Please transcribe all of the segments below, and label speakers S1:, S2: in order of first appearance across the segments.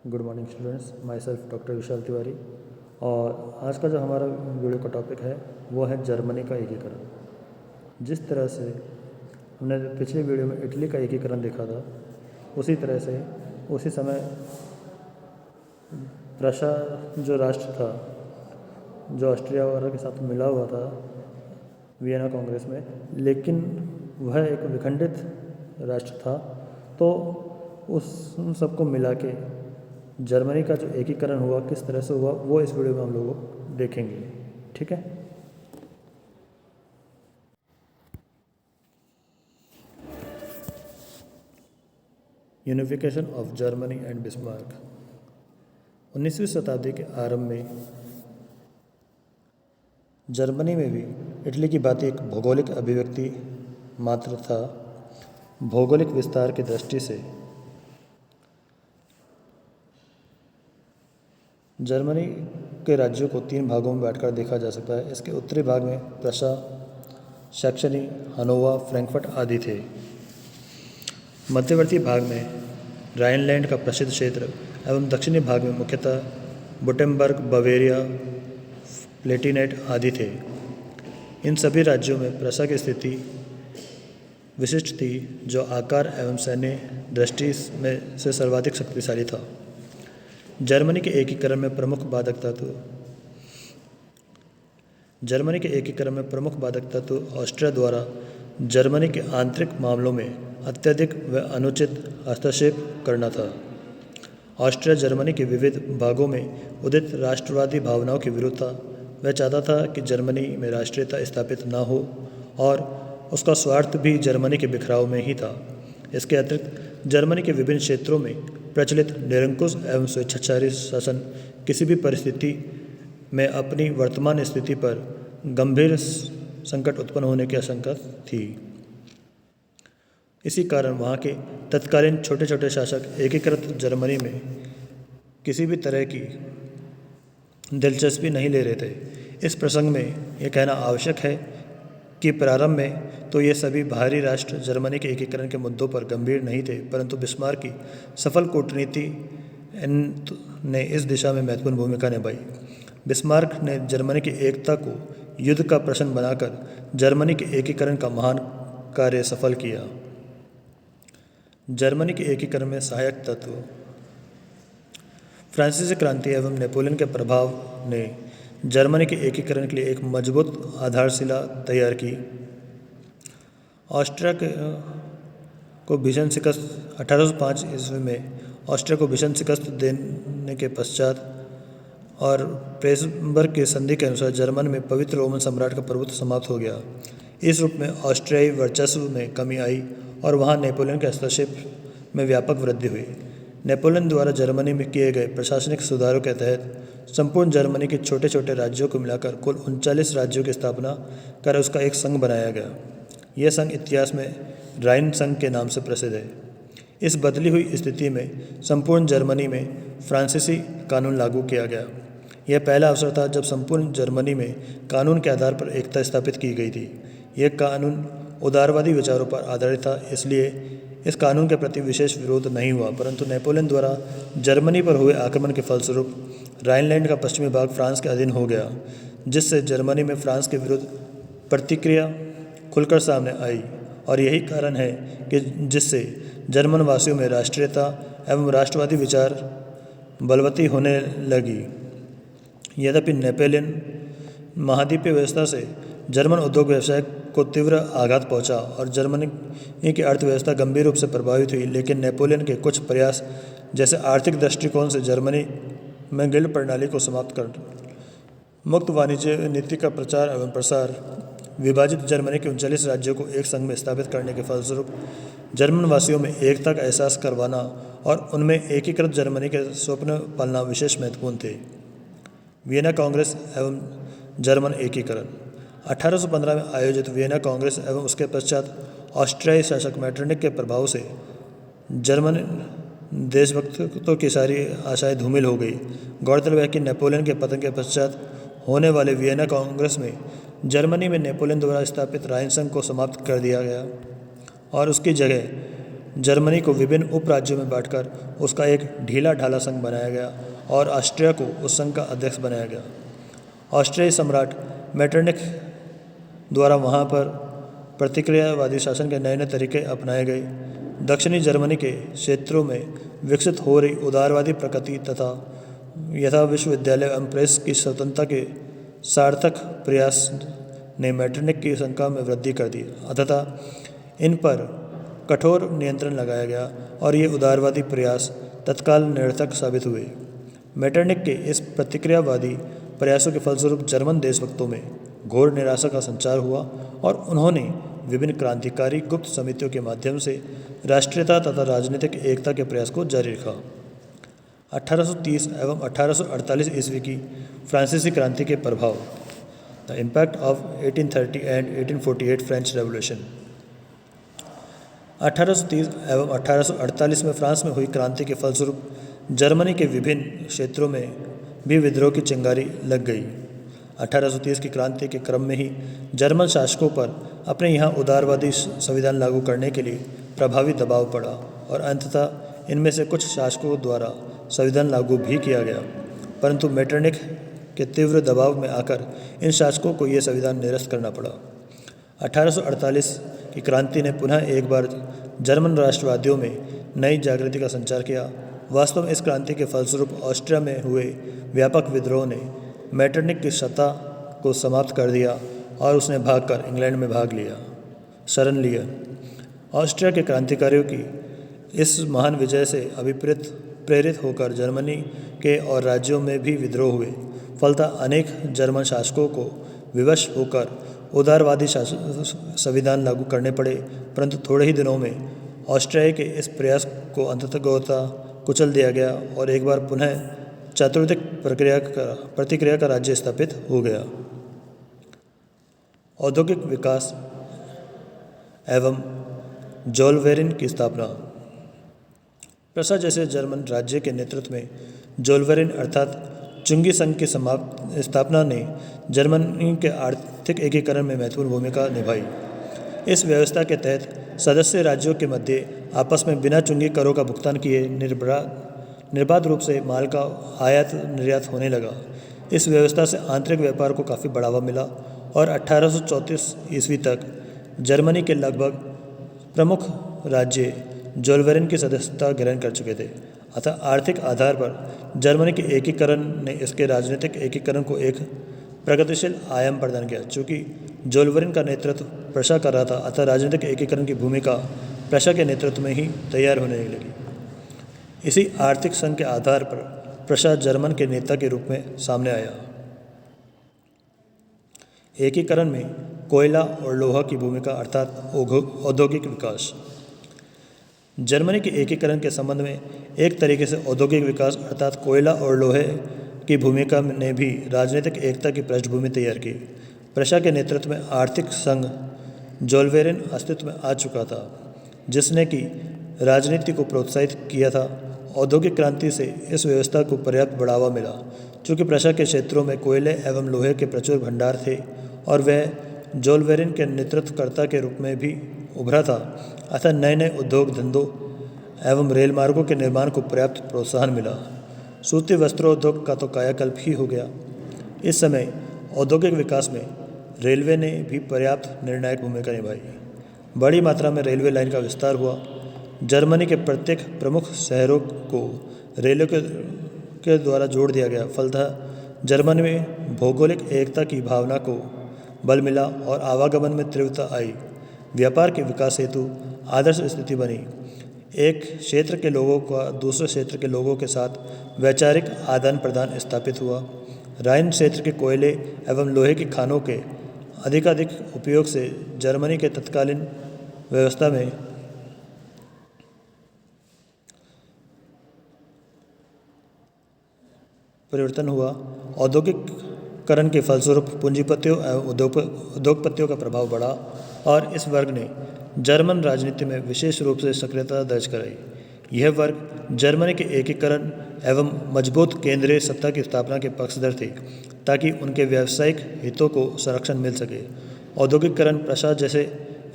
S1: Good morning students, myself doctor Vishal Tiwari. और आज का जो हमारा वीडियो का टॉपिक है वो है जर्मनी का एकीकरण। जिस तरह से हमने पिछले वीडियो में इटली का एकीकरण देखा था, उसी तरह से उसी समय रशिया जो राष्ट्र था, जो ऑस्ट्रिया वगैरह के साथ मिला हुआ था वियना कांग्रेस में, लेकिन वह एक विखंडित राष्ट्र था। तो उन सबको मिला के जर्मनी का जो एकीकरण हुआ, किस तरह से हुआ, वो इस वीडियो में हम लोग देखेंगे। ठीक है। Unification of Germany and Bismarck. 19वीं शताब्दी के आरंभ में जर्मनी में भी इटली की बात एक भौगोलिक अभिव्यक्ति मात्र था। भौगोलिक विस्तार की दृष्टि से जर्मनी के राज्यों को 3 भागों में बांटकर देखा जा सकता है। इसके उत्तरी भाग में प्रशा, सैक्सनी, हनोवर, फ्रैंकफर्ट आदि थे। मध्यवर्ती भाग में राइनलैंड का प्रसिद्ध क्षेत्र एवं दक्षिणी भाग में मुख्यतः बुटेम्बर्ग, बवेरिया, प्लेटिनेट आदि थे। इन सभी राज्यों में प्रशा की स्थिति विशिष्ट थी, जो आकार एवं सैन्य दृष्टि में से सर्वाधिक शक्तिशाली था। जर्मनी के एकीकरण में प्रमुख बाधक तत्व ऑस्ट्रिया द्वारा जर्मनी के आंतरिक मामलों में अत्यधिक व अनुचित हस्तक्षेप करना था। ऑस्ट्रिया जर्मनी के विविध भागों में उदित राष्ट्रवादी भावनाओं की विरुद्ध था। वह चाहता था कि जर्मनी में राष्ट्रीयता स्थापित न हो और उसका स्वार्थ भी जर्मनी के बिखराव में ही था। इसके अतिरिक्त जर्मनी के विभिन्न क्षेत्रों में प्रचलित निरंकुश एवं स्वेच्छाचारी शासन किसी भी परिस्थिति में अपनी वर्तमान स्थिति पर गंभीर संकट उत्पन्न होने की आशंका थी। इसी कारण वहाँ के तत्कालीन छोटे छोटे शासक एकीकृत जर्मनी में किसी भी तरह की दिलचस्पी नहीं ले रहे थे। इस प्रसंग में यह कहना आवश्यक है कि प्रारंभ में तो ये सभी बाहरी राष्ट्र जर्मनी के एकीकरण के मुद्दों पर गंभीर नहीं थे, परंतु बिस्मार्क की सफल कूटनीति ने इस दिशा में महत्वपूर्ण भूमिका निभाई। बिस्मार्क ने जर्मनी की एकता को युद्ध का प्रश्न बनाकर जर्मनी के एकीकरण का महान कार्य सफल किया। जर्मनी के एकीकरण में सहायक तत्व। फ्रांसीसी क्रांति एवं नेपोलियन के प्रभाव ने जर्मनी के एकीकरण के लिए एक मजबूत आधारशिला तैयार की। को भीषण शिकस्त 1805 ईस्वी में ऑस्ट्रिया को भीषण शिकस्त देने के पश्चात और प्रेसबर्ग की संधि के अनुसार जर्मन में पवित्र रोमन सम्राट का प्रभुत्व समाप्त हो गया। इस रूप में ऑस्ट्रियाई वर्चस्व में कमी आई और वहाँ नेपोलियन के हस्तक्षेप में व्यापक वृद्धि हुई। नेपोलियन द्वारा जर्मनी में किए गए प्रशासनिक सुधारों के तहत संपूर्ण जर्मनी के छोटे छोटे राज्यों को मिलाकर कुल 39 राज्यों की स्थापना कर उसका एक संघ बनाया गया। यह संघ इतिहास में राइन संघ के नाम से प्रसिद्ध है। इस बदली हुई स्थिति में संपूर्ण जर्मनी में फ्रांसीसी कानून लागू किया गया। यह पहला अवसर था जब संपूर्ण जर्मनी में कानून के आधार पर एकता स्थापित की गई थी। यह कानून उदारवादी विचारों पर आधारित था, इसलिए इस कानून के प्रति विशेष विरोध नहीं हुआ, परंतु नेपोलियन द्वारा जर्मनी पर हुए आक्रमण के फलस्वरूप राइनलैंड का पश्चिमी भाग फ्रांस के अधीन हो गया, जिससे जर्मनी में फ्रांस के विरुद्ध प्रतिक्रिया खुलकर सामने आई। और यही कारण है कि जिससे जर्मन वासियों में राष्ट्रीयता एवं राष्ट्रवादी विचार बलवती होने लगी। यद्यपि नेपोलियन महाद्वीपीय व्यवस्था से जर्मन उद्योग व्यवसाय को तीव्र आघात पहुंचा और जर्मनी की अर्थव्यवस्था गंभीर रूप से प्रभावित हुई, लेकिन नेपोलियन के कुछ प्रयास, जैसे आर्थिक दृष्टिकोण से जर्मनी में गिल्ड प्रणाली को समाप्त कर मुक्त वाणिज्य नीति का प्रचार एवं प्रसार, विभाजित जर्मनी के 39 राज्यों को एक संघ में स्थापित करने के फलस्वरूप जर्मन वासियों में एकता का एहसास करवाना और उनमें एकीकृत जर्मनी के स्वप्न पालना विशेष महत्वपूर्ण थे। वियना कांग्रेस एवं जर्मन एकीकरण। 1815 में आयोजित वियना कांग्रेस एवं उसके पश्चात ऑस्ट्रियाई शासक मेटरनिख के प्रभाव से जर्मन देशभक्तों की सारी आशाएं धूमिल हो गई। गौरतलब है कि नेपोलियन के पतन के पश्चात होने वाले वियना कांग्रेस में जर्मनी में नेपोलियन द्वारा स्थापित राइन संघ को समाप्त कर दिया गया और उसकी जगह जर्मनी को विभिन्न उपराज्यों में बांटकर उसका एक ढीला ढाला संघ बनाया गया और ऑस्ट्रिया को उस संघ का अध्यक्ष बनाया गया। ऑस्ट्रियाई सम्राट मेटरनिख द्वारा वहाँ पर प्रतिक्रियावादी शासन के नए नए तरीके अपनाए गए। दक्षिणी जर्मनी के क्षेत्रों में विकसित हो रही उदारवादी प्रकृति तथा यथा विश्वविद्यालय एवं प्रेस की स्वतंत्रता के सार्थक प्रयास ने मेटरनिख की संख्या में वृद्धि कर दी। अतः इन पर कठोर नियंत्रण लगाया गया और ये उदारवादी प्रयास तत्काल निरर्थक साबित हुए। मेटरनिख के इस प्रतिक्रियावादी प्रयासों के फलस्वरूप जर्मन देशभक्तों में घोर निराशा का संचार हुआ और उन्होंने विभिन्न क्रांतिकारी गुप्त समितियों के माध्यम से राष्ट्रीयता तथा राजनीतिक एकता के प्रयास को जारी रखा। 1830 एवं 1848 ईस्वी की फ्रांसीसी क्रांति के प्रभाव, the impact of 1830 and 1848 French revolution. 1830 एवं 1848 में फ्रांस में हुई क्रांति के फलस्वरूप जर्मनी के विभिन्न क्षेत्रों में भी विद्रोह की चिंगारी लग गई। 1830 की क्रांति के क्रम में ही जर्मन शासकों पर अपने यहाँ उदारवादी संविधान लागू करने के लिए प्रभावी दबाव पड़ा और अंततः इनमें से कुछ शासकों द्वारा संविधान लागू भी किया गया, परंतु मेटरनिख के तीव्र दबाव में आकर इन शासकों को यह संविधान निरस्त करना पड़ा। 1848 की क्रांति ने पुनः एक बार जर्मन राष्ट्रवादियों में नई जागृति का संचार किया। वास्तव में इस क्रांति के फलस्वरूप ऑस्ट्रिया में हुए व्यापक विद्रोह ने मेटरनिख की सत्ता को समाप्त कर दिया और उसने भागकर इंग्लैंड में शरण लिया। ऑस्ट्रिया के क्रांतिकारियों की इस महान विजय से प्रेरित होकर जर्मनी के और राज्यों में भी विद्रोह हुए। फलतः अनेक जर्मन शासकों को विवश होकर उदारवादी संविधान लागू करने पड़े, परंतु थोड़े ही दिनों में ऑस्ट्रिया के इस प्रयास को अंततः कुचल दिया गया और एक बार पुनः चातुर्दिक प्रतिक्रिया का राज्य स्थापित हो गया। औद्योगिक विकास एवं जोलवेरिन की स्थापना। प्रसा जैसे जर्मन राज्य के नेतृत्व में जोलवेरिन अर्थात चुंगी संघ की स्थापना ने जर्मनी के आर्थिक एकीकरण में महत्वपूर्ण भूमिका निभाई। इस व्यवस्था के तहत सदस्य राज्यों के मध्य आपस में बिना चुंगी करों का भुगतान किए निर्बाध रूप से माल का आयात निर्यात होने लगा। इस व्यवस्था से आंतरिक व्यापार को काफ़ी बढ़ावा मिला और 1834 ईस्वी तक जर्मनी के लगभग प्रमुख राज्य जोलवेरिन की सदस्यता ग्रहण कर चुके थे। अतः आर्थिक आधार पर जर्मनी के एकीकरण ने इसके राजनीतिक एकीकरण को एक प्रगतिशील आयाम प्रदान किया। चूँकि जोलवेरिन का नेतृत्व प्रशा कर रहा था, अतः राजनीतिक एकीकरण की भूमिका प्रशा के नेतृत्व में ही तैयार होने लगी। इसी आर्थिक संघ के आधार पर प्रशा जर्मन के नेता के रूप में सामने आया। एकीकरण में कोयला और लोहा की भूमिका अर्थात औद्योगिक विकास। जर्मनी के एकीकरण के संबंध में एक तरीके से औद्योगिक विकास अर्थात कोयला और लोहे की भूमिका ने भी राजनीतिक एकता की पृष्ठभूमि तैयार की। प्रशा के नेतृत्व में आर्थिक संघ जोलवेरिन अस्तित्व में आ चुका था, जिसने कि राजनीति को प्रोत्साहित किया था। औद्योगिक क्रांति से इस व्यवस्था को पर्याप्त बढ़ावा मिला। चूँकि प्रशा के क्षेत्रों में कोयले एवं लोहे के प्रचुर भंडार थे और वह जोलवेरिन के नेतृत्वकर्ता के रूप में भी उभरा था, अतः नए नए उद्योग धंधों एवं रेल मार्गों के निर्माण को पर्याप्त प्रोत्साहन मिला। सूती वस्त्रोद्योग का तो कायाकल्प ही हो गया। इस समय औद्योगिक विकास में रेलवे ने भी पर्याप्त निर्णायक भूमिका निभाई। बड़ी मात्रा में रेलवे लाइन का विस्तार हुआ। जर्मनी के प्रत्येक प्रमुख शहरों को रेलों के द्वारा जोड़ दिया गया। फलतः जर्मनी में भौगोलिक एकता की भावना को बल मिला और आवागमन में तीव्रता आई। व्यापार के विकास हेतु आदर्श स्थिति बनी। एक क्षेत्र के लोगों का दूसरे क्षेत्र के लोगों के साथ वैचारिक आदान प्रदान स्थापित हुआ। राइन क्षेत्र के कोयले एवं लोहे की खानों के अधिकाधिक उपयोग से जर्मनी के तत्कालीन व्यवस्था में परिवर्तन हुआ। औद्योगिकरण के फलस्वरूप पूंजीपतियों एवं उद्योगपतियों का प्रभाव बढ़ा और इस वर्ग ने जर्मन राजनीति में विशेष रूप से सक्रियता दर्ज कराई। यह वर्ग जर्मनी के एकीकरण एवं मजबूत केंद्रीय सत्ता की स्थापना के पक्षधर थे, ताकि उनके व्यावसायिक हितों को संरक्षण मिल सके। औद्योगिकरण प्रशा जैसे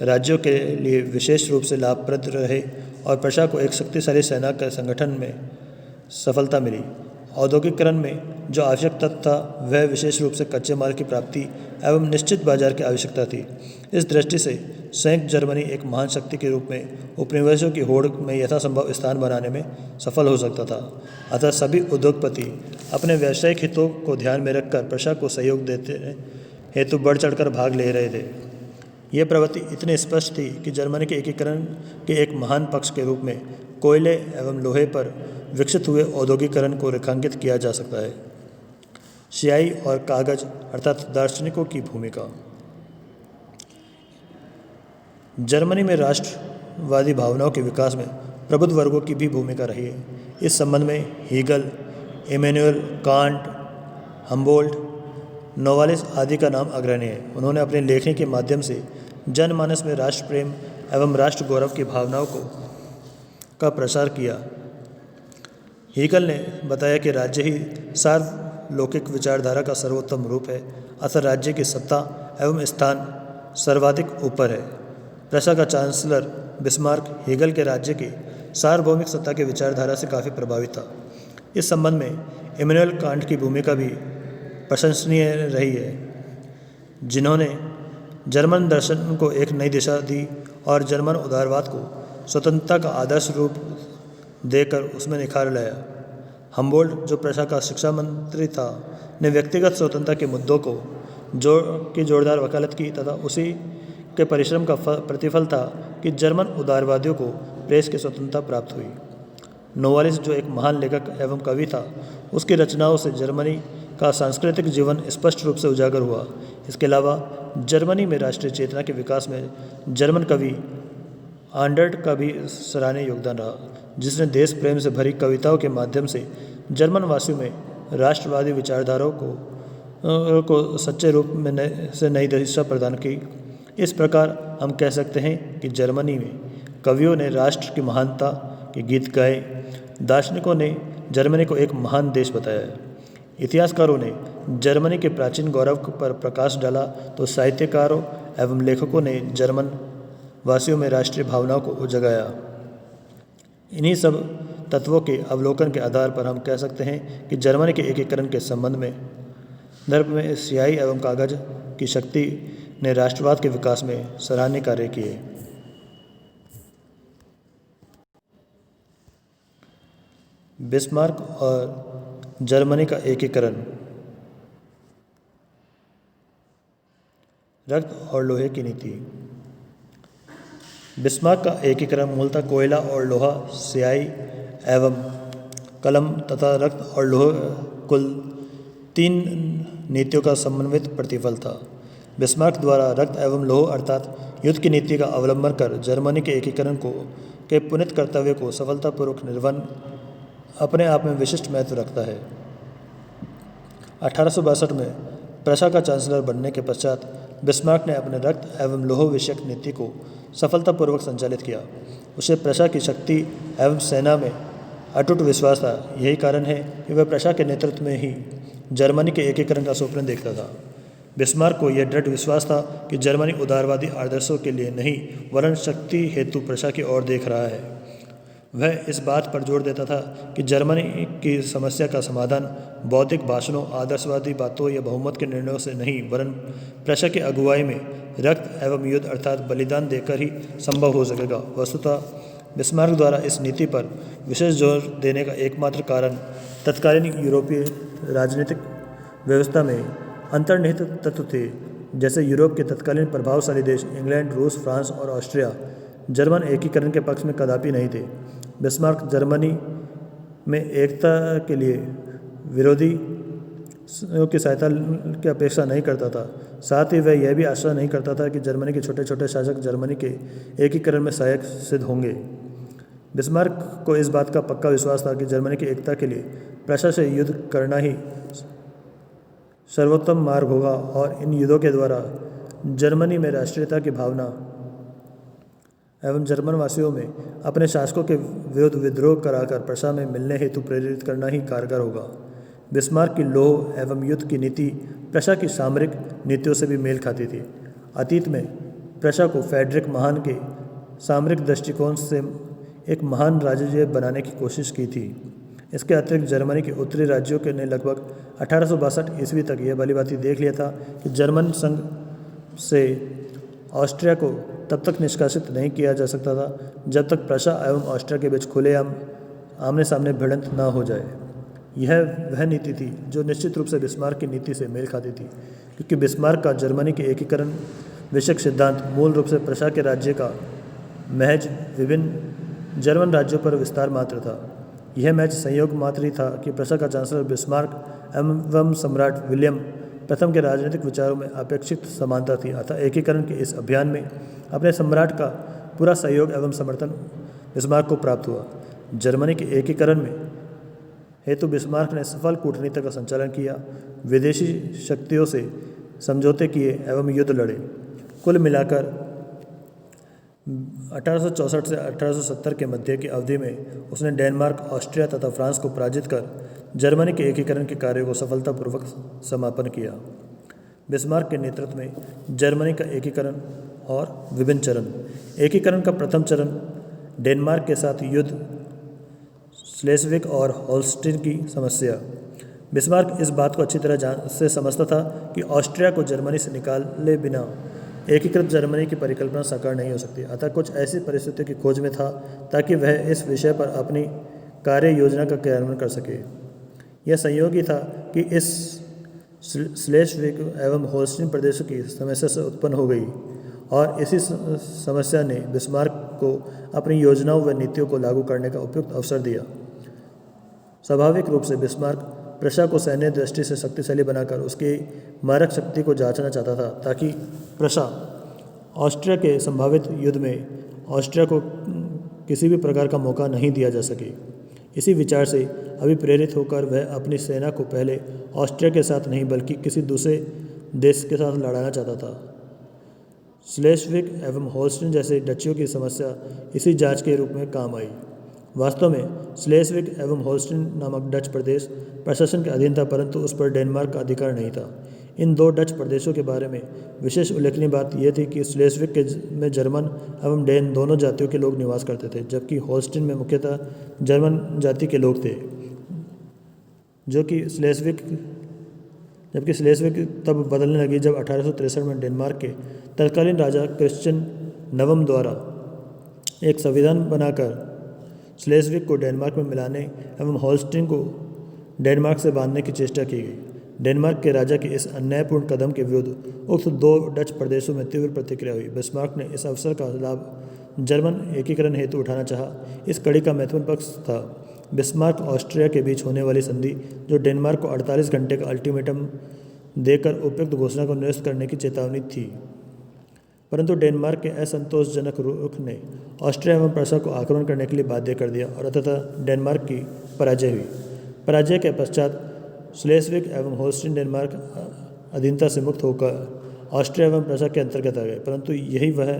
S1: राज्यों के लिए विशेष रूप से लाभप्रद रहे और प्रशा को एक शक्तिशाली सेना के संगठन में सफलता मिली। औद्योगिकरण में जो आवश्यक तत्व था वह विशेष रूप से कच्चे माल की प्राप्ति एवं निश्चित बाजार की आवश्यकता थी। इस दृष्टि से संयुक्त जर्मनी एक महान शक्ति के रूप में उपनिवेशों की होड़ में यथासंभव स्थान बनाने में सफल हो सकता था। अतः सभी उद्योगपति अपने व्यावसायिक हितों को ध्यान में रखकर प्रशा को सहयोग देते हेतु बढ़ चढ़कर भाग ले रहे थे। यह प्रवृत्ति इतनी स्पष्ट थी कि जर्मनी के एकीकरण के एक महान पक्ष के रूप में कोयले एवं लोहे पर विकसित हुए औद्योगिकरण को रेखांकित किया जा सकता है। स्याही और कागज अर्थात दार्शनिकों की भूमिका। जर्मनी में राष्ट्रवादी भावनाओं के विकास में प्रबुद्ध वर्गों की भी भूमिका रही है। इस संबंध में हीगल, इमैनुएल कांट, हम्बोल्ट, नोवालिस आदि का नाम अग्रणी है। उन्होंने अपनी लेखनी के माध्यम से जनमानस में राष्ट्र प्रेम एवं राष्ट्र गौरव की भावनाओं का प्रसार किया। हीगल ने बताया कि राज्य ही सार्वलौकिक विचारधारा का सर्वोत्तम रूप है, अतः राज्य की सत्ता एवं स्थान सर्वाधिक ऊपर है। प्रशा का चांसलर बिस्मार्क हीगल के राज्य की सार्वभौमिक सत्ता की विचारधारा से काफ़ी प्रभावित था। इस संबंध में इमैनुएल कांट की भूमिका भी प्रशंसनीय रही है, जिन्होंने जर्मन दर्शन को एक नई दिशा दी और जर्मन उदारवाद को स्वतंत्रता का आदर्श रूप देकर उसमें निखार लाया। हम्बोल्ट, जो प्रशा का शिक्षा मंत्री था, ने व्यक्तिगत स्वतंत्रता के मुद्दों को जोरदार वकालत की तथा उसी के परिश्रम का प्रतिफल था कि जर्मन उदारवादियों को प्रेस की स्वतंत्रता प्राप्त हुई। नोवालिस, जो एक महान लेखक एवं कवि था, उसकी रचनाओं से जर्मनी का सांस्कृतिक जीवन स्पष्ट रूप से उजागर हुआ। इसके अलावा जर्मनी में राष्ट्रीय चेतना के विकास में जर्मन कवि आंडर्ट का भी सराहनीय योगदान रहा, जिसने देश प्रेम से भरी कविताओं के माध्यम से जर्मन वासियों में राष्ट्रवादी विचारधाराओं को सच्चे रूप में नई दिशा प्रदान की। इस प्रकार हम कह सकते हैं कि जर्मनी में कवियों ने राष्ट्र की महानता के गीत गाए, दार्शनिकों ने जर्मनी को एक महान देश बताया है, इतिहासकारों ने जर्मनी के प्राचीन गौरव पर प्रकाश डाला, तो साहित्यकारों एवं लेखकों ने जर्मन वासियों में राष्ट्रीय भावनाओं को जगाया। इन्हीं सब तत्वों के अवलोकन के आधार पर हम कह सकते हैं कि जर्मनी के एकीकरण के संबंध में स्याही एवं कागज की शक्ति ने राष्ट्रवाद के विकास में सराहनीय कार्य किए। बिस्मार्क और जर्मनी का एकीकरण। रक्त और लोहे की नीति। बिस्मार्क का एकीकरण मूलतः कोयला और लोहा, स्याही एवं कलम तथा रक्त और लोह कुल 3 नीतियों का समन्वित प्रतिफल था। बिस्मार्क द्वारा रक्त एवं लोह अर्थात युद्ध की नीति का अवलंबन कर जर्मनी के एकीकरण के पुनित कर्तव्य को सफलतापूर्वक निर्वहन अपने आप में विशिष्ट महत्व रखता है। 1862 में प्रशा का चांसलर बनने के पश्चात बिस्मार्क ने अपने रक्त एवं लोह विषयक नीति को सफलतापूर्वक संचालित किया। उसे प्रशा की शक्ति एवं सेना में अटूट विश्वास था। यही कारण है कि वह प्रशा के नेतृत्व में ही जर्मनी के एकीकरण का स्वप्न देखता था। बिस्मार्क को यह दृढ़ विश्वास था कि जर्मनी उदारवादी आदर्शों के लिए नहीं वरन शक्ति हेतु प्रशा की ओर देख रहा है। वह इस बात पर जोर देता था कि जर्मनी की समस्या का समाधान बौद्धिक भाषणों, आदर्शवादी बातों या बहुमत के निर्णयों से नहीं वरन प्रशा की अगुवाई में रक्त एवं युद्ध अर्थात बलिदान देकर ही संभव हो सकेगा। वस्तुतः बिस्मार्क द्वारा इस नीति पर विशेष जोर देने का एकमात्र कारण तत्कालीन यूरोपीय राजनीतिक व्यवस्था में अंतर्निहित तत्व थे। जैसे यूरोप के तत्कालीन प्रभावशाली देश इंग्लैंड, रूस, फ्रांस और ऑस्ट्रिया जर्मन एकीकरण के पक्ष में कदापि नहीं थे। बिस्मार्क जर्मनी में एकता के लिए विरोधी की सहायता की अपेक्षा नहीं करता था। साथ ही वह यह भी आशा नहीं करता था कि जर्मनी के छोटे छोटे शासक जर्मनी के एकीकरण में सहायक सिद्ध होंगे। बिस्मार्क को इस बात का पक्का विश्वास था कि जर्मनी की एकता के लिए प्रशा से युद्ध करना ही सर्वोत्तम मार्ग होगा और इन युद्धों के द्वारा जर्मनी में राष्ट्रीयता की भावना एवं जर्मन वासियों में अपने शासकों के विरुद्ध विद्रोह कराकर प्रशा में मिलने हेतु प्रेरित करना ही कारगर होगा। बिस्मार्क की लोह एवं युद्ध की नीति प्रशा की सामरिक नीतियों से भी मेल खाती थी। अतीत में प्रशा को फ्रेडरिक महान के सामरिक दृष्टिकोण से एक महान राज्य बनाने की कोशिश की थी। इसके अतिरिक्त जर्मनी के उत्तरी राज्यों के ने लगभग 1862 ईस्वी तक यह भलीभांति देख लिया था कि जर्मन संघ से ऑस्ट्रिया को तब तक निष्कासित नहीं किया जा सकता था जब तक प्रशा एवं ऑस्ट्रिया के बीच खुलेआम आमने सामने भिड़ंत न हो जाए। यह वह नीति थी जो निश्चित रूप से बिस्मार्क की नीति से मेल खाती थी, क्योंकि बिस्मार्क का जर्मनी के एकीकरण विषयक सिद्धांत मूल रूप से प्रशा के राज्य का महज विभिन्न जर्मन राज्यों पर विस्तार मात्र था। यह महज संयोग मात्र ही था कि प्रशा का चांसलर बिस्मार्क एवं सम्राट विलियम प्रथम के राजनीतिक विचारों में अपेक्षित समानता थी। अतः एकीकरण के इस अभियान में अपने सम्राट का पूरा सहयोग एवं समर्थन बिस्मार्क को प्राप्त हुआ। जर्मनी के एकीकरण में हेतु बिस्मार्क ने सफल कूटनीति का संचालन किया, विदेशी शक्तियों से समझौते किए एवं युद्ध लड़े। कुल मिलाकर 1864 से 1870 के मध्य की अवधि में उसने डेनमार्क, ऑस्ट्रिया तथा फ्रांस को पराजित कर जर्मनी के एकीकरण के कार्य को सफलतापूर्वक समापन किया। बिस्मार्क के नेतृत्व में जर्मनी का एकीकरण और विभिन्न चरण। एकीकरण का प्रथम चरण डेनमार्क के साथ युद्ध, स्लेस्विग और होल्स्टीन की समस्या। बिस्मार्क इस बात को अच्छी तरह से समझता था कि ऑस्ट्रिया को जर्मनी से निकाले बिना एकीकृत जर्मनी की परिकल्पना साकार नहीं हो सकती। अतः कुछ ऐसी परिस्थितियों की खोज में था ताकि वह इस विषय पर अपनी कार्य योजना का क्रियान्वयन कर सके। यह संयोग ही था कि इस स्लेस्विग एवं होल्स्टीन प्रदेशों की समस्या से उत्पन्न हो गई और इसी समस्या ने बिस्मार्क को अपनी योजनाओं व नीतियों को लागू करने का उपयुक्त अवसर दिया। स्वाभाविक रूप से बिस्मार्क प्रशा को सैन्य दृष्टि से शक्तिशाली बनाकर उसकी मारक शक्ति को जांचना चाहता था ताकि प्रशा ऑस्ट्रिया के संभावित युद्ध में ऑस्ट्रिया को किसी भी प्रकार का मौका नहीं दिया जा सके। इसी विचार से अभिप्रेरित होकर वह अपनी सेना को पहले ऑस्ट्रिया के साथ नहीं बल्कि किसी दूसरे देश के साथ लड़ाना चाहता था। स्लेस्विग एवं होल्स्टीन जैसे डचियों की समस्या इसी जांच के रूप में काम आई। वास्तव में स्लेस्विग एवं होल्स्टीन नामक डच प्रदेश प्रशासन के अधीन था, परंतु उस पर डेनमार्क का अधिकार नहीं था। इन दो डच प्रदेशों के बारे में विशेष उल्लेखनीय बात यह थी कि स्लेस्विग में जर्मन एवं डेन दोनों जातियों के लोग निवास करते थे, जबकि होल्स्टीन में मुख्यतः जर्मन जाति के लोग थे। जबकि स्लेस्विग तब बदलने लगी जब 1863 में डेनमार्क के तत्कालीन राजा क्रिश्चियन नवम द्वारा एक संविधान बनाकर स्लेस्विग को डेनमार्क में मिलाने एवं होल्स्टीन को डेनमार्क से बांधने की चेष्टा की गई। डेनमार्क के राजा के इस अन्यायपूर्ण कदम के विरुद्ध उक्त दो डच प्रदेशों में तीव्र प्रतिक्रिया हुई। बिस्मार्क ने इस अवसर का लाभ जर्मन एकीकरण हेतु उठाना चाहा। इस कड़ी का महत्वपूर्ण पक्ष था बिस्मार्क ऑस्ट्रिया के बीच होने वाली संधि, जो डेनमार्क को 48 घंटे का अल्टीमेटम देकर उपयुक्त घोषणा को निरस्त करने की चेतावनी थी। परंतु डेनमार्क के असंतोषजनक रुख ने ऑस्ट्रिया एवं प्रशा को आक्रमण करने के लिए बाध्य कर दिया और अंततः डेनमार्क की पराजय हुई। पराजय के पश्चात स्लेस्विग एवं होल्स्टीन डेनमार्क अधीनता से मुक्त होकर ऑस्ट्रिया एवं प्रशा के अंतर्गत आ गए, परंतु यही वह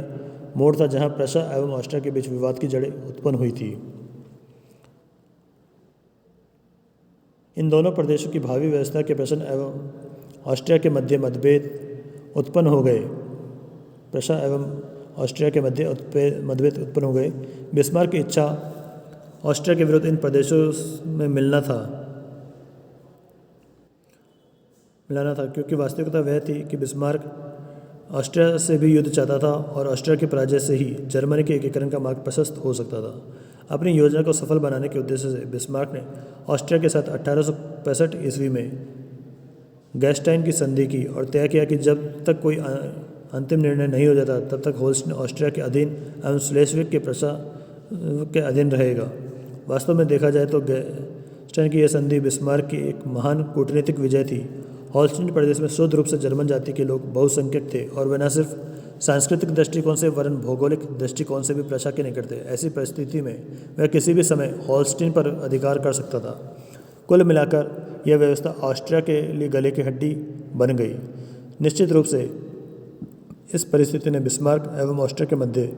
S1: मोड़ था जहां प्रशा एवं ऑस्ट्रिया के बीच विवाद की जड़ें उत्पन्न हुई थी। इन दोनों प्रदेशों की भावी व्यवस्था के प्रश्न एवं ऑस्ट्रिया के मध्य मतभेद उत्पन्न हो गए। प्रशा एवं ऑस्ट्रिया के मध्य मतभेद उत्पन्न हो गए। बिस्मार्क की इच्छा ऑस्ट्रिया के विरुद्ध इन प्रदेशों में मिलाना था, क्योंकि वास्तविकता वह थी कि बिस्मार्क ऑस्ट्रिया से भी युद्ध चाहता था और ऑस्ट्रिया की पराजय से ही जर्मनी के एकीकरण का मार्ग प्रशस्त हो सकता था। अपनी योजना को सफल बनाने के उद्देश्य से बिस्मार्क ने ऑस्ट्रिया के साथ 1865 ईस्वी में गैस्टाइन की संधि की और तय किया कि जब तक कोई अंतिम निर्णय नहीं हो जाता तब तक होल्स्टीन ऑस्ट्रिया के अधीन एवं स्लेस्विग के प्रशा के अधीन रहेगा। वास्तव में देखा जाए तो गैस्टाइन की यह संधि बिस्मार्क की एक महान कूटनीतिक विजय थी। होल्स्टीन प्रदेश में शुद्ध रूप से जर्मन जाति के लोग बहुसंख्यक थे और वे न सिर्फ सांस्कृतिक दृष्टिकोण से वरन भौगोलिक दृष्टिकोण से भी प्रशा के निकट थे। ऐसी परिस्थिति में वह किसी भी समय होल्स्टीन पर अधिकार कर सकता था। कुल मिलाकर यह व्यवस्था ऑस्ट्रिया के लिए गले की हड्डी बन गई। निश्चित रूप से इस परिस्थिति ने बिस्मार्क एवं ऑस्ट्रिया के मध्य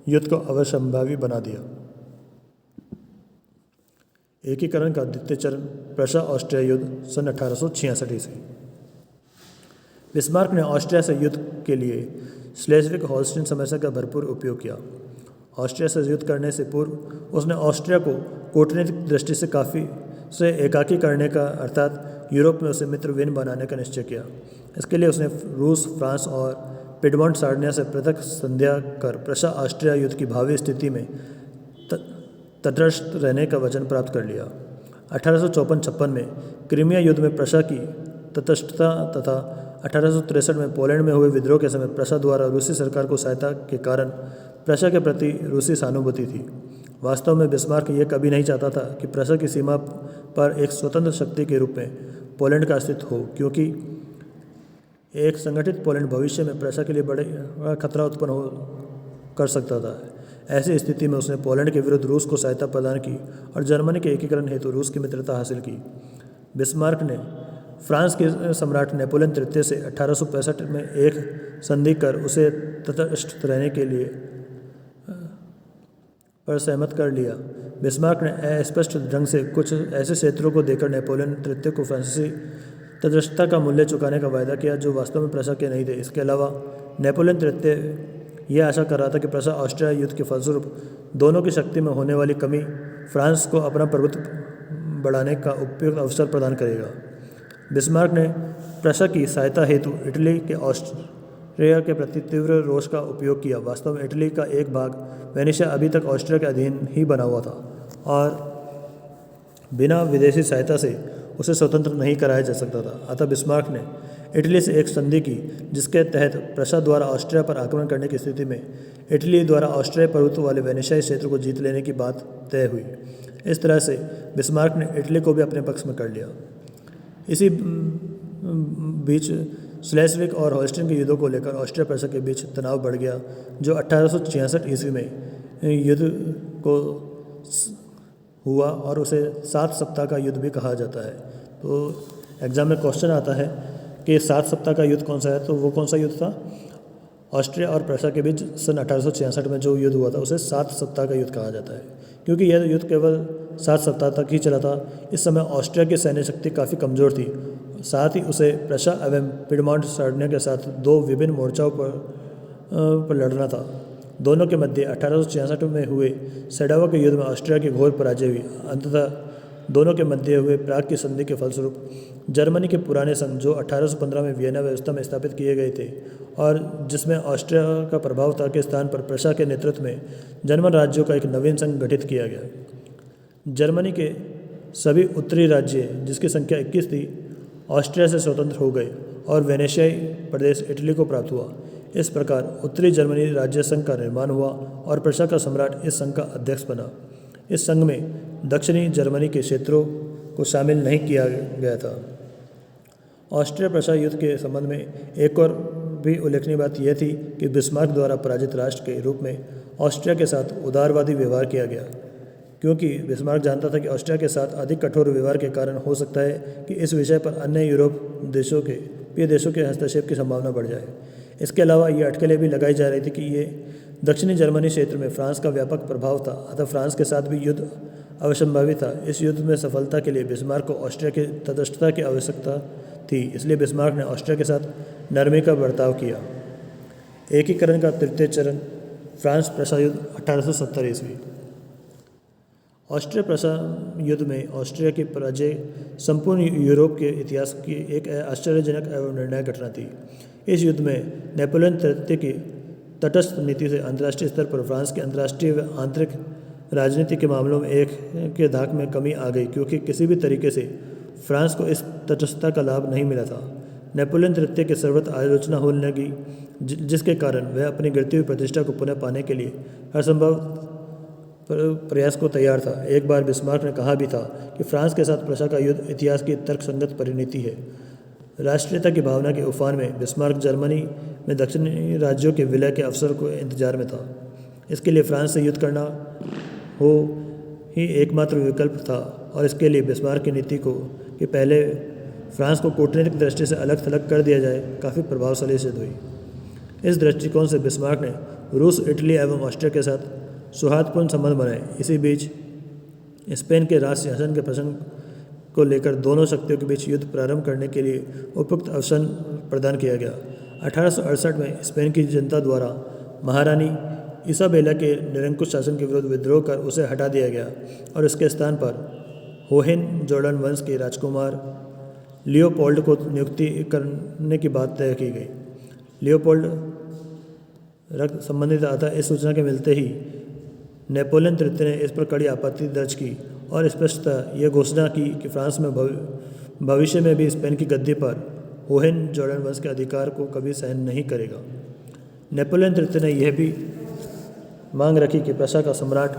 S1: युद्ध को अवश्यंभावी बना दिया। एकीकरण का द्वितीय चरण प्रशा ऑस्ट्रिया युद्ध सन 1866 ईस्वी। बिस्मार्क ने ऑस्ट्रिया से युद्ध के लिए स्लेस्विग होल्स्टीन समस्या का भरपूर उपयोग किया। ऑस्ट्रिया से युद्ध करने से पूर्व उसने ऑस्ट्रिया को कूटनीतिक दृष्टि से काफ़ी से एकाकी करने का अर्थात यूरोप में उसे मित्रविहीन बनाने का निश्चय किया। इसके लिए उसने रूस, फ्रांस और पिडमोंट सार्डिनिया से पृथक संध्या कर प्रशा ऑस्ट्रिया युद्ध की भावी स्थिति में तटस्थ रहने का वचन प्राप्त कर लिया। 1854-56 में क्रीमिया युद्ध में प्रशा की तटस्थता तथा 1863 में पोलैंड में हुए विद्रोह के समय प्रशा द्वारा रूसी सरकार को सहायता के कारण प्रशा के प्रति रूसी सहानुभूति थी। वास्तव में बिस्मार्क यह कभी नहीं चाहता था कि प्रशा की सीमा पर एक स्वतंत्र शक्ति के रूप में पोलैंड का अस्तित्व हो, क्योंकि एक संगठित पोलैंड भविष्य में प्रशा के लिए बड़ा खतरा उत्पन्न हो कर सकता था। ऐसी स्थिति में उसने पोलैंड के विरुद्ध रूस को सहायता प्रदान की और जर्मनी के एकीकरण हेतु रूस की मित्रता हासिल की। बिस्मार्क ने फ्रांस के सम्राट नेपोलियन तृतीय से 1865 में एक संधि कर उसे तटस्थ रहने के लिए पर सहमत कर लिया। बिस्मार्क ने अस्पष्ट ढंग से कुछ ऐसे क्षेत्रों को देकर नेपोलियन तृतीय को फ्रांसीसी तटस्थता का मूल्य चुकाने का वायदा किया जो वास्तव में प्रशा के नहीं थे। इसके अलावा नेपोलियन तृतीय यह आशा कर रहा था कि प्रशा ऑस्ट्रिया युद्ध के फलस्वरूप दोनों की शक्ति में होने वाली कमी फ्रांस को अपना प्रभुत्व बढ़ाने का उपयुक्त अवसर प्रदान करेगा। बिस्मार्क ने प्रशा की सहायता हेतु इटली के ऑस्ट्रिया के प्रति तीव्र रोष का उपयोग किया। वास्तव में इटली का एक भाग वेनेशिया अभी तक ऑस्ट्रिया के अधीन ही बना हुआ था और बिना विदेशी सहायता से उसे स्वतंत्र नहीं कराया जा सकता था। अतः बिस्मार्क ने इटली से एक संधि की जिसके तहत प्रशा द्वारा ऑस्ट्रिया पर आक्रमण करने की स्थिति में इटली द्वारा ऑस्ट्रिया प्रभुत्व वाले वेनेशियाई क्षेत्र को जीत लेने की बात तय हुई। इस तरह से बिस्मार्क ने इटली को भी अपने पक्ष में कर लिया। इसी बीच स्लेस्विग और होल्स्टीन के युद्धों को लेकर ऑस्ट्रिया प्रशा के बीच तनाव बढ़ गया, जो 1866 ईस्वी में युद्ध को हुआ और उसे 7 सप्ताह का युद्ध भी कहा जाता है। तो एग्जाम में क्वेश्चन आता है कि 7 सप्ताह का युद्ध कौन सा है, तो वो कौन सा युद्ध था? ऑस्ट्रिया और प्रशा के बीच सन 1866 में जो युद्ध हुआ था उसे 7 सप्ताह का युद्ध कहा जाता है, क्योंकि यह युद्ध केवल 7 सप्ताह तक ही चला था। इस समय ऑस्ट्रिया की सैन्य शक्ति काफ़ी कमज़ोर थी, साथ ही उसे प्रशा एवं पिडमोंट सार्डिनिया के साथ 2 विभिन्न मोर्चाओं पर लड़ना था। दोनों के मध्य 1866 में हुए सेडावा के युद्ध में ऑस्ट्रिया की घोर पराजय हुई। अंततः दोनों के मध्य हुए प्राग की संधि के फलस्वरूप जर्मनी के पुराने संघ जो 1815 में वियना व्यवस्था में स्थापित किए गए थे और जिसमें ऑस्ट्रिया का प्रभाव था के स्थान पर प्रशा के नेतृत्व में जर्मन राज्यों का एक नवीन संघ गठित किया गया। जर्मनी के सभी उत्तरी राज्य जिसकी संख्या 21 थी ऑस्ट्रिया से स्वतंत्र हो गए और वेनेशियाई प्रदेश इटली को प्राप्त हुआ। इस प्रकार उत्तरी जर्मनी राज्य संघ का निर्माण हुआ और प्रशा का सम्राट इस संघ का अध्यक्ष बना। इस संघ में दक्षिणी जर्मनी के क्षेत्रों को शामिल नहीं किया गया था। ऑस्ट्रिया प्रशा युद्ध के संबंध में एक और भी उल्लेखनीय बात यह थी कि बिस्मार्क द्वारा पराजित राष्ट्र के रूप में ऑस्ट्रिया के साथ उदारवादी व्यवहार किया गया, क्योंकि बिस्मार्क जानता था कि ऑस्ट्रिया के साथ अधिक कठोर व्यवहार के कारण हो सकता है कि इस विषय पर अन्य यूरोप देशों के हस्तक्षेप की संभावना बढ़ जाए। इसके अलावा ये अटकलें भी लगाई जा रही थी कि ये दक्षिणी जर्मनी क्षेत्र में फ्रांस का व्यापक प्रभाव था, अतः फ्रांस के साथ भी युद्ध अवश्यंभावी था। इस युद्ध में सफलता के लिए बिस्मार्क को ऑस्ट्रिया की तटस्थता की आवश्यकता थी, इसलिए बिस्मार्क ने ऑस्ट्रिया के साथ नरमी का बर्ताव किया। एकीकरण का तृतीय चरण, फ्रांस प्रशा युद्ध 1870 ईस्वी। ऑस्ट्रिया प्रशा युद्ध में ऑस्ट्रिया की पराजय संपूर्ण यूरोप के इतिहास की एक आश्चर्यजनक एवं निर्णायक घटना थी। इस युद्ध में नेपोलियन तृतीय की तटस्थ नीति से अंतर्राष्ट्रीय स्तर पर फ्रांस के अंतर्राष्ट्रीय व आंतरिक राजनीति के मामलों में एक के धाक में कमी आ गई, क्योंकि किसी भी तरीके से फ्रांस को इस तटस्थता का लाभ नहीं मिला था। नेपोलियन तृतीय की सर्वत्र आलोचना होने लगी, जिसके कारण वह अपनी गिरती हुई प्रतिष्ठा को पुनः पाने के लिए हर संभव प्रयास को तैयार था। एक बार बिस्मार्क ने कहा भी था कि फ्रांस के साथ प्रशा का युद्ध इतिहास की तर्कसंगत परिणति है। राष्ट्रीयता की भावना के उफान में बिस्मार्क जर्मनी में दक्षिणी राज्यों के विलय के अवसर को इंतजार में था। इसके लिए फ्रांस से युद्ध करना हो ही एकमात्र विकल्प था और इसके लिए बिस्मार्क की नीति को कि पहले फ्रांस को कूटनीतिक दृष्टि से अलग थलग कर दिया जाए काफ़ी प्रभावशाली सिद्ध हुई। इस दृष्टिकोण से बिस्मार्क ने रूस, इटली एवं ऑस्ट्रिया के साथ सौहार्दपूर्ण संबंध बनाए। इसी बीच स्पेन के राज सिंहासन के प्रसंग को लेकर दोनों शक्तियों के बीच युद्ध प्रारंभ करने के लिए उपयुक्त अवसर प्रदान किया गया। 1868 में स्पेन की जनता द्वारा महारानी इसाबेला के निरंकुश शासन के विरुद्ध विद्रोह कर उसे हटा दिया गया और इसके स्थान पर होहेन-जोडर्न वंश के राजकुमार लियोपोल्ड को नियुक्ति करने की बात तय की गई। लियोपोल्ड रक्त संबंधित आता इस सूचना के मिलते ही नेपोलियन तृतीय ने इस पर कड़ी आपत्ति दर्ज की और स्पष्टतः यह घोषणा की कि फ्रांस में भविष्य में भी स्पेन की गद्दी पर होहेन-जोडर्न वंश के अधिकार को कभी सहन नहीं करेगा। नेपोलियन तृतीय ने यह भी मांग रखी कि प्रशा का सम्राट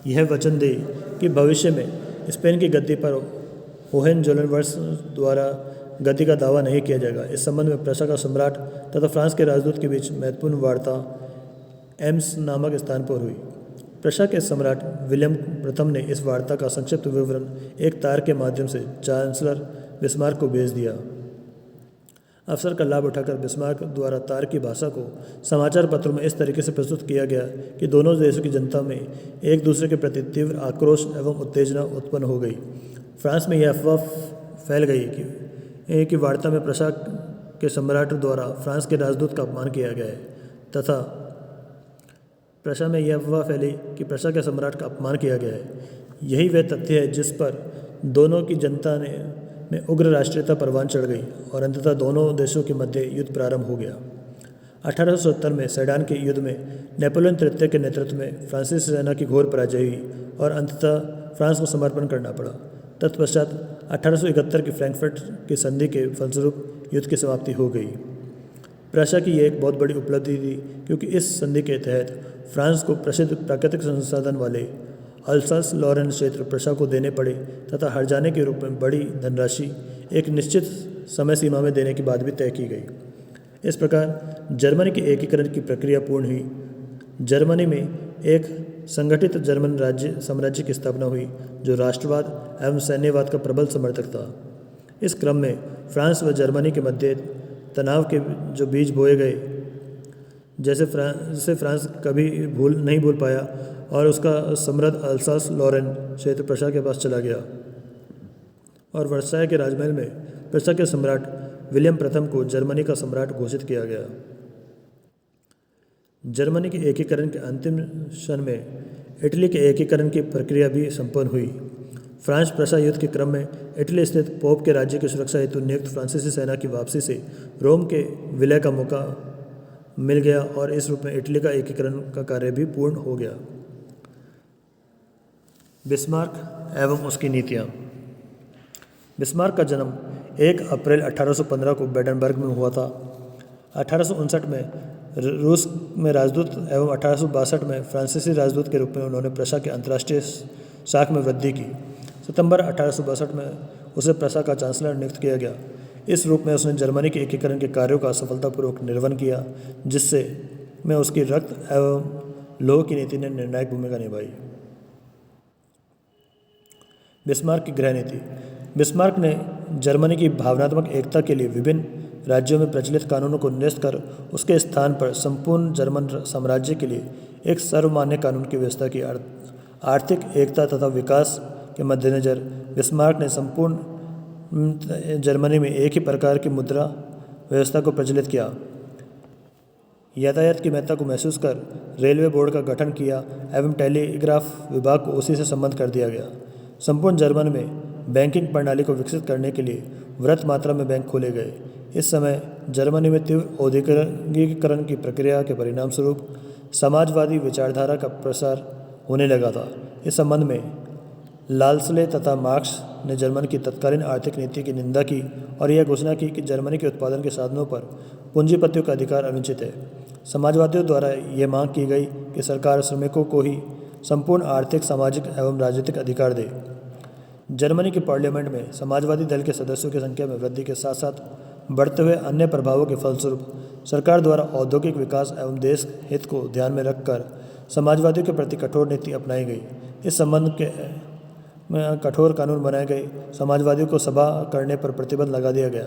S1: यह वचन दे कि भविष्य में स्पेन की गद्दी पर होहेन-जोडर्न वंश द्वारा गद्दी का दावा नहीं किया जाएगा। इस संबंध में प्रशा का सम्राट तथा फ्रांस के राजदूत के बीच महत्वपूर्ण वार्ता एम्स नामक स्थान पर हुई। प्रशा के सम्राट विलियम प्रथम ने इस वार्ता का संक्षिप्त विवरण एक तार के माध्यम से चांसलर बिस्मार्क को भेज दिया। अवसर का लाभ उठाकर बिस्मार्क द्वारा तार की भाषा को समाचार पत्रों में इस तरीके से प्रस्तुत किया गया कि दोनों देशों की जनता में एक दूसरे के प्रति तीव्र आक्रोश एवं उत्तेजना उत्पन्न हो गई। फ्रांस में यह अफवाह फैल गई कि वार्ता में प्रशा के सम्राट द्वारा फ्रांस के राजदूत का अपमान किया गया है तथा प्रशा में यह अफवाह फैली कि प्रशा के सम्राट का अपमान किया गया है। यही वह तथ्य है जिस पर दोनों की जनता में उग्र राष्ट्रीयता परवान चढ़ गई और अंततः दोनों देशों के मध्य युद्ध प्रारंभ हो गया। 1870 में सेडान के युद्ध में नेपोलियन तृतीय के नेतृत्व में फ्रांसीसी सेना की घोर पराजय हुई और अंततः फ्रांस को समर्पण करना पड़ा। तत्पश्चात 1871 की फ्रैंकफर्ट की संधि के फलस्वरूप युद्ध की समाप्ति हो गई। प्रशा की यह एक बहुत बड़ी उपलब्धि थी क्योंकि इस संधि के तहत फ्रांस को प्रसिद्ध प्राकृतिक संसाधन वाले अल्सास लॉरेन क्षेत्र प्रशा को देने पड़े तथा हर्जाने के रूप में बड़ी धनराशि एक निश्चित समय सीमा में देने की बात भी तय की गई। इस प्रकार जर्मनी के एकीकरण की प्रक्रिया पूर्ण हुई। जर्मनी में एक संगठित जर्मन साम्राज्य की स्थापना हुई जो राष्ट्रवाद एवं सैन्यवाद का प्रबल समर्थक था। इस क्रम में फ्रांस व जर्मनी के मध्य तनाव के जो बीज बोए गए जिसे फ्रांस कभी नहीं भूल पाया और उसका समृद्ध अल्सास लॉरेन क्षेत्र प्रशा के पास चला गया और वर्साय के राजमहल में प्रशा के सम्राट विलियम प्रथम को जर्मनी का सम्राट घोषित किया गया। जर्मनी के एकीकरण के अंतिम क्षण में इटली के एकीकरण की प्रक्रिया भी संपन्न हुई। फ्रांस प्रशा युद्ध के क्रम में इटली स्थित पोप के राज्य की सुरक्षा हेतु नियुक्त फ्रांसीसी सेना की वापसी से रोम के विलय का मौका मिल गया और इस रूप में इटली का एकीकरण का कार्य भी पूर्ण हो गया। बिस्मार्क एवं उसकी नीतियाँ। बिस्मार्क का जन्म 1 अप्रैल 1815 को बेडनबर्ग में हुआ था। 1859 में रूस में राजदूत एवं 1862 में फ्रांसीसी राजदूत के रूप में उन्होंने प्रशा के अंतर्राष्ट्रीय शाख में वृद्धि की। सितंबर 1862 में उसे प्रशा का चांसलर नियुक्त किया गया। इस रूप में उसने जर्मनी के एकीकरण के कार्यों का सफलतापूर्वक निर्वहन किया जिससे में उसकी रक्त एवं लोह की नीति ने निर्णायक भूमिका निभाई। बिस्मार्क की गृह नीति। बिस्मार्क ने जर्मनी की भावनात्मक एकता के लिए विभिन्न राज्यों में प्रचलित कानूनों को निरस्त कर उसके स्थान पर संपूर्ण जर्मन साम्राज्य के लिए एक सर्वमान्य कानून की व्यवस्था की। आर्थिक एकता तथा विकास के मद्देनज़र बिस्मार्क ने संपूर्ण जर्मनी में एक ही प्रकार की मुद्रा व्यवस्था को प्रचलित किया। यातायात की महत्ता को महसूस कर रेलवे बोर्ड का गठन किया एवं टेलीग्राफ विभाग को उसी से संबद्ध कर दिया गया। संपूर्ण जर्मनी में बैंकिंग प्रणाली को विकसित करने के लिए वृहत मात्रा में बैंक खोले गए। इस समय जर्मनी में तीव्र औद्योगिकीकरण की प्रक्रिया के परिणाम स्वरूप समाजवादी विचारधारा का प्रसार होने लगा था। इस संबंध में लाल्सले तथा मार्क्स ने जर्मनी की तत्कालीन आर्थिक नीति की निंदा की और यह घोषणा की कि जर्मनी के उत्पादन के साधनों पर पूंजीपतियों का अधिकार अनुचित है। समाजवादियों द्वारा यह मांग की गई कि सरकार श्रमिकों को ही संपूर्ण आर्थिक, सामाजिक एवं राजनीतिक अधिकार दे। जर्मनी के पार्लियामेंट में समाजवादी दल के सदस्यों की संख्या में वृद्धि के साथ साथ बढ़ते हुए अन्य प्रभावों के फलस्वरूप सरकार द्वारा औद्योगिक विकास एवं देश हित को ध्यान में रखकर समाजवादियों के प्रति कठोर नीति अपनाई गई। इस संबंध के कठोर कानून बनाए गए। समाजवादियों को सभा करने पर प्रतिबंध लगा दिया गया।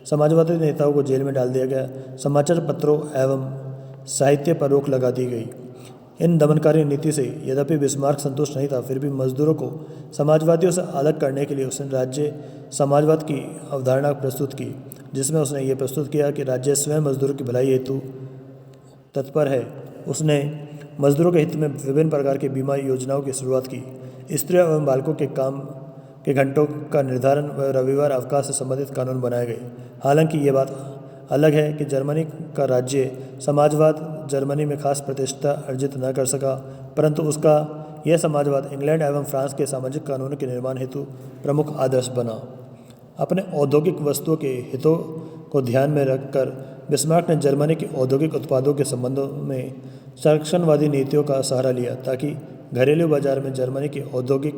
S1: समाजवादी नेताओं को जेल में डाल दिया गया। समाचार पत्रों एवं साहित्य पर रोक लगा दी गई। इन दमनकारी नीति से यद्यपि बिस्मार्क संतुष्ट नहीं था, फिर भी मजदूरों को समाजवादियों से अलग करने के लिए उसने राज्य समाजवाद की अवधारणा प्रस्तुत की, जिसमें उसने ये प्रस्तुत किया कि राज्य स्वयं मजदूरों की भलाई हेतु तत्पर है। उसने मजदूरों के हित में विभिन्न प्रकार की बीमा योजनाओं की शुरुआत की। स्त्रियों एवं बालकों के काम के घंटों का निर्धारण व रविवार अवकाश से संबंधित कानून बनाए गए। हालांकि ये बात अलग है कि जर्मनी का राज्य समाजवाद जर्मनी में खास प्रतिष्ठा अर्जित न कर सका, परंतु उसका यह समाजवाद इंग्लैंड एवं फ्रांस के सामाजिक कानूनों के निर्माण हेतु प्रमुख आदर्श बना। अपने औद्योगिक वस्तुओं के हितों को ध्यान में रखकर बिस्मार्क ने जर्मनी के औद्योगिक उत्पादों के संबंधों में संरक्षणवादी नीतियों का सहारा लिया ताकि घरेलू बाजार में जर्मनी के औद्योगिक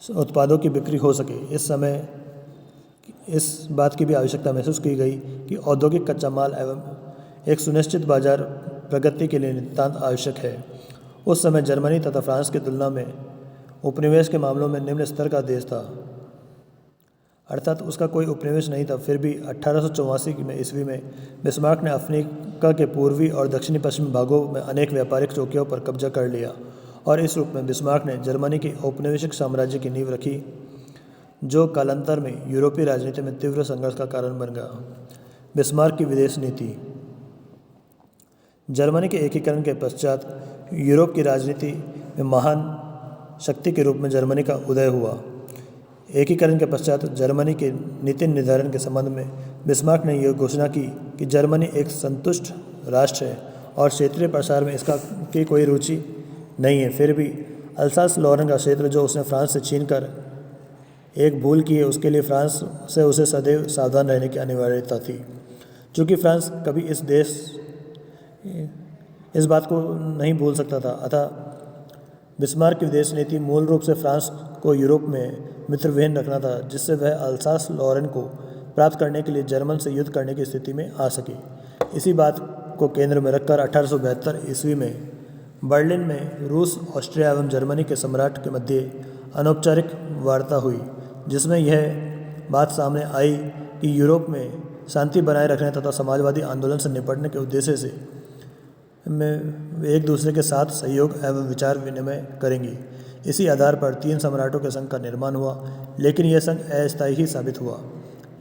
S1: उत्पादों की बिक्री हो सके। इस समय इस बात की भी आवश्यकता महसूस की गई कि औद्योगिक कच्चा माल एवं एक सुनिश्चित बाजार प्रगति के लिए नितांत आवश्यक है। उस समय जर्मनी तथा फ्रांस की तुलना में उपनिवेश के मामलों में निम्न स्तर का देश था, अर्थात उसका कोई उपनिवेश नहीं था। फिर भी 1884 में ईस्वी में बिस्मार्क ने अफ्रीका के पूर्वी और दक्षिणी पश्चिमी भागों में अनेक व्यापारिक चौकियों पर कब्जा कर लिया और इस रूप में बिस्मार्क ने जर्मनी के औपनिवेशिक साम्राज्य की नींव रखी, जो कालांतर में यूरोपीय राजनीति में तीव्र संघर्ष का कारण बन गया। बिस्मार्क की विदेश नीति। जर्मनी के एकीकरण के पश्चात यूरोप की राजनीति में महान शक्ति के रूप में जर्मनी का उदय हुआ। एकीकरण के पश्चात जर्मनी के नीति निर्धारण के संबंध में बिस्मार्क ने यह घोषणा की कि जर्मनी एक संतुष्ट राष्ट्र है और क्षेत्रीय प्रसार में इसका की कोई रुचि नहीं है। फिर भी अल्सास लॉरेन का क्षेत्र जो उसने फ्रांस से छीनकर एक भूल की है, उसके लिए फ्रांस से उसे सदैव सावधान रहने की अनिवार्यता थी। चूँकि फ्रांस कभी इस बात को नहीं भूल सकता था, अतः बिस्मार्क की विदेश नीति मूल रूप से फ्रांस को यूरोप में मित्रविहीन रखना था, जिससे वह अल्सास लॉरेन को प्राप्त करने के लिए जर्मन से युद्ध करने की स्थिति में आ सके। इसी बात को केंद्र में रखकर 1872 ईस्वी में बर्लिन में रूस, ऑस्ट्रिया एवं जर्मनी के सम्राट के मध्य अनौपचारिक वार्ता हुई, जिसमें यह बात सामने आई कि यूरोप में शांति बनाए रखने तथा समाजवादी आंदोलन से निपटने के उद्देश्य से में एक दूसरे के साथ सहयोग एवं विचार विनिमय करेंगी। इसी आधार पर 3 सम्राटों के संघ का निर्माण हुआ, लेकिन यह संघ अस्थायी ही साबित हुआ।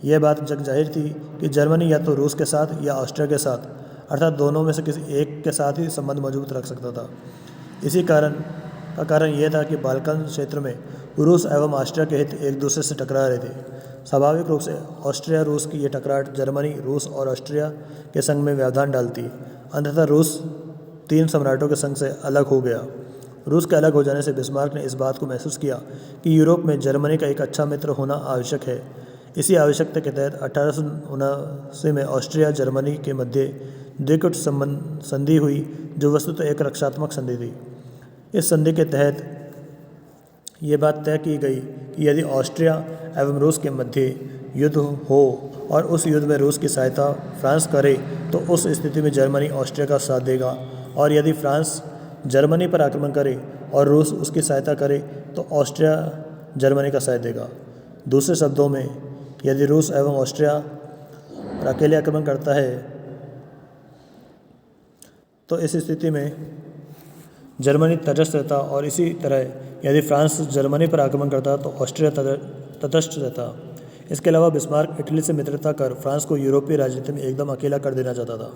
S1: यह बात जग जाहिर थी कि जर्मनी या तो रूस के साथ या ऑस्ट्रिया के साथ, अर्थात दोनों में से किसी एक के साथ ही संबंध मजबूत रख सकता था। इसी कारण यह था कि बाल्कन क्षेत्र में रूस एवं ऑस्ट्रिया के हित एक दूसरे से टकरा रहे थे। स्वाभाविक रूप से ऑस्ट्रिया रूस की यह टकराहट जर्मनी, रूस और ऑस्ट्रिया के संघ में व्यवधान डालती। अंततः रूस 3 सम्राटों के संघ से अलग हो गया। रूस के अलग हो जाने से बिस्मार्क ने इस बात को महसूस किया कि यूरोप में जर्मनी का एक अच्छा मित्र होना आवश्यक है। इसी आवश्यकता के तहत 1879 में ऑस्ट्रिया जर्मनी के मध्य द्विकूट संधि हुई, जो वस्तुतः एक रक्षात्मक संधि थी। इस संधि के तहत ये बात तय की गई कि यदि ऑस्ट्रिया एवं रूस के मध्य युद्ध हो और उस युद्ध में रूस की सहायता फ्रांस करे तो उस स्थिति में जर्मनी ऑस्ट्रिया का साथ देगा, और यदि फ्रांस जर्मनी पर आक्रमण करे और रूस उसकी सहायता करे तो ऑस्ट्रिया जर्मनी का साथ देगा। दूसरे शब्दों में, यदि रूस एवं ऑस्ट्रिया पर अकेले आक्रमण करता है तो इस स्थिति में जर्मनी तटस्थ रहता, और इसी तरह यदि फ्रांस जर्मनी पर आक्रमण करता तो ऑस्ट्रिया तटस्थ रहता। इसके अलावा बिस्मार्क इटली से मित्रता कर फ्रांस को यूरोपीय राजनीति में एकदम अकेला कर देना चाहता था।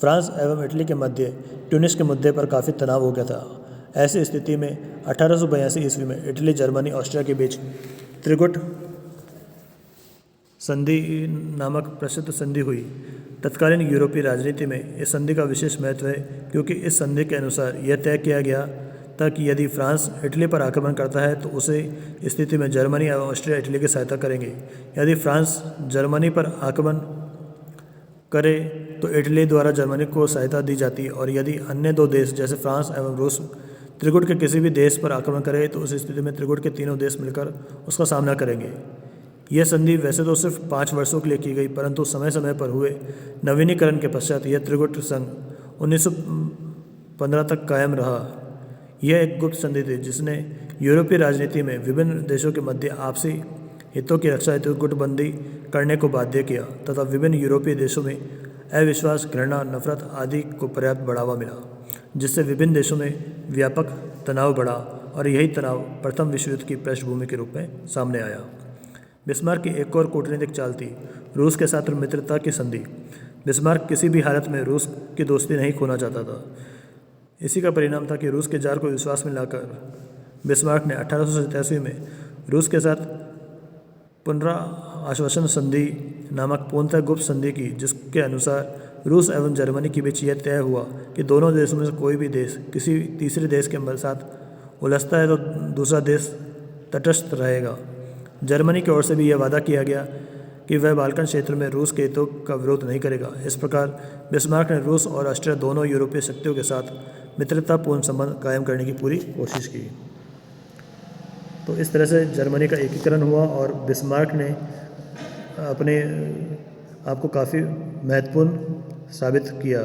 S1: फ्रांस एवं इटली के मध्य ट्यूनिस के मुद्दे पर काफ़ी तनाव हो गया था। ऐसी स्थिति में 1882 ईस्वी में इटली, जर्मनी, ऑस्ट्रिया के बीच त्रिगुट संधि नामक प्रसिद्ध संधि हुई। तत्कालीन यूरोपीय राजनीति में इस संधि का विशेष महत्व है, क्योंकि इस संधि के अनुसार यह तय किया गया था कि यदि फ्रांस इटली पर आक्रमण करता है तो उसे स्थिति में जर्मनी एवं ऑस्ट्रिया इटली की सहायता करेंगे। यदि फ्रांस जर्मनी पर आक्रमण करे तो इटली द्वारा जर्मनी को सहायता दी जाती, और यदि अन्य 2 देश जैसे फ्रांस एवं रूस त्रिगुट के किसी भी देश पर आक्रमण करे तो उस स्थिति में त्रिगुट के तीनों देश मिलकर उसका सामना करेंगे। यह संधि वैसे तो सिर्फ 5 वर्षों के लिए की गई, परंतु समय समय पर हुए नवीनीकरण के पश्चात यह त्रिगुट संघ 1915 तक कायम रहा। यह एक गुप्त संधि थी जिसने यूरोपीय राजनीति में विभिन्न देशों के मध्य आपसी हितों की रक्षा हेतु गुटबंदी करने को बाध्य किया तथा विभिन्न यूरोपीय देशों में अविश्वास, घृणा, नफरत आदि को पर्याप्त बढ़ावा मिला, जिससे विभिन्न देशों में व्यापक तनाव बढ़ा, और यही तनाव प्रथम विश्व युद्ध की पृष्ठभूमि के रूप में सामने आया। बिस्मार्क की एक और कूटनीतिक चाल थी रूस के साथ मित्रता की संधि। बिस्मार्क किसी भी हालत में रूस की दोस्ती नहीं खोना चाहता था। इसी का परिणाम था कि रूस के जार को विश्वास में लाकर बिस्मार्क ने 1887 में रूस के साथ पुनराश्वासन संधि नामक पूर्णतः गुप्त संधि की, जिसके अनुसार रूस एवं जर्मनी के बीच यह तय हुआ कि दोनों देशों में से कोई भी देश किसी तीसरे देश के साथ उलझता है तो दूसरा देश तटस्थ रहेगा। जर्मनी की ओर से भी यह वादा किया गया कि वह बाल्कन क्षेत्र में रूस के हितों का विरोध नहीं करेगा। इस प्रकार बिस्मार्क ने रूस और ऑस्ट्रिया दोनों यूरोपीय शक्तियों के साथ मित्रतापूर्ण संबंध कायम करने की पूरी कोशिश की। तो इस तरह से जर्मनी का एकीकरण हुआ और बिस्मार्क ने अपने आप को काफ़ी महत्वपूर्ण साबित किया।